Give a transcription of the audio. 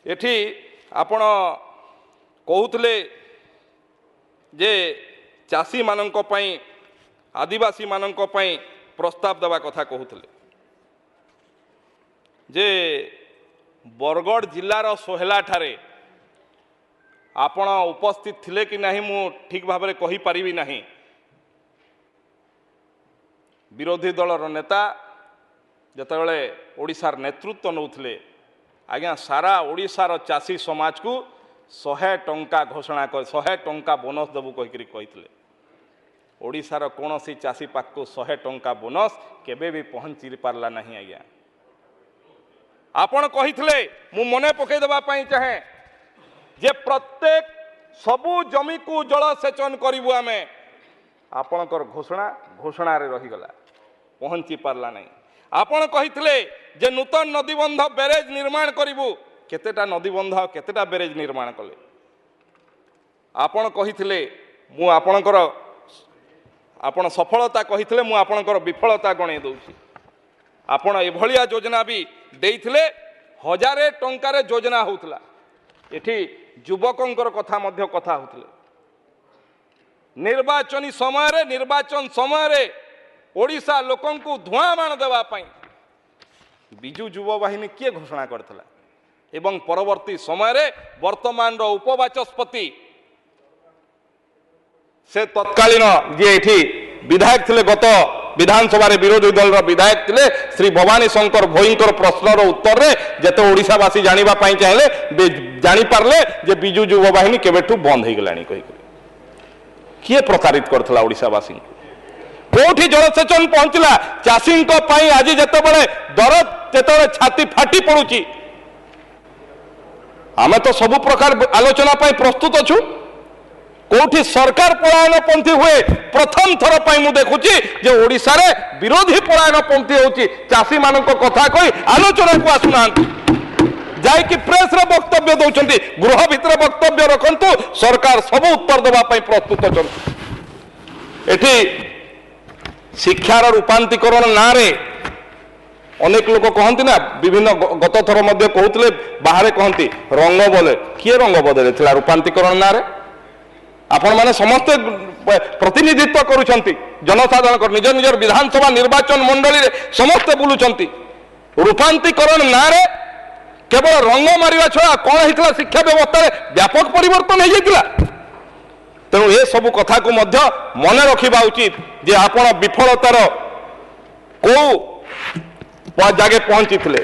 एठी आपण कहूतले जे चाषी माननक पई आदिवासी माननक पई प्रस्ताव देवा कथा कहूतले जे बरगढ़ जिल्लार सोहेला ठारे आपण उपस्थित थिले कि नहीं मु ठीक भाव में कहि पारिबि नहीं। विरोधी दलर नेता जेतेबेले ओडिशार नेतृत्व नौथिले आज्ञा सारा ओडिशार चाषी समाज को 100 टंका घोषणा कर 100 टंका बोनस देबू कही ओडिशार कौन सी चाषी पाख को 100 टंका बोनस केबे भी पहुंची पारला नहीं। आज्ञा आपण कहिथिले मु मने पकई देबा पई चाहे जे प्रत्येक सबु जमी को जलसेचन करिवु आमे आपणकर घोषणा रे रहीगला पहुंची पारला नहीं। आपण कहिथिले जे नूतन नदीबंध बैरेज निर्माण करिवु केतेटा नदीबंध केतेटा बैरेज निर्माण कले आपण कहिथिले मु आपणकर आपण सफलता कहिथिले मु आपणकर विफलता गणे दउछि। आपण एभलिया योजना भी देइथिले 1000 टंकार योजना होउतला एठी युवकंकर कथा मध्य कथा होउतले निर्वाचन समय रे ओडिशा लोकन को धुआं देवा पाई बिजु युव बाहिनी किए घोषणा करथिला एवं परवर्ती समय रे वर्तमान रो उपवाचस्पति से तत्कालीन जे एठी विधायक थिले गत विधानसभा रे विरोधी दल विधायक थिले श्री भवानी शंकर भोईंकर प्रश्नर उत्तर रे जेते ओडिशावासी जानिबा पाई चाहेले जानि पारले जे बिजु युव बाहिनी केबेठू बंद हो गलानी कहि किए प्रतारित करथला ओडिशावासी कोठी जलसेचन पहुंचला चाषी आज जेतेबेले दरद जेतेबेले छाती फाटी पड़ुची आमे तो सब प्रकार आलोचना पाई प्रस्तुत अछु कोठी सरकार पलायन पंथी हुए प्रथम थर पाई मु देखुची जे ओडिशा रे विरोधी पलायन पंथी होची चाषी मानक कथा कोई आलोचना को आसुना जाय कि प्रेस रे वक्तव्य दउचंती गृह भितर वक्तव्य रखंतु सरकार सब उत्तर देबा पाई प्रस्तुत अछंती। एठी शिक्षार रूपांतरीकरण ना रे अनेक लोग कहती ना विभिन्न गत थर मध्य कहते बाहर कहती रंग बदले किए रंग बदले थिला रूपांतरीकरण ना रे आपण माने समस्त प्रतिनिधित्व करुछंती जनसाधारण निज निजर विधानसभा निर्वाचन मंडली रे समस्त बुलुछंती रूपांतरीकरण ना रे केवल रंग मारिवा छड़ा कौन होता शिक्षा व्यवस्था रे व्यापक परिवर्तन हो जाइतिला। तेणु ये सब कथा को मध्य मन रखा उचित जे आपण विफलतार को जगह पहुंची थे।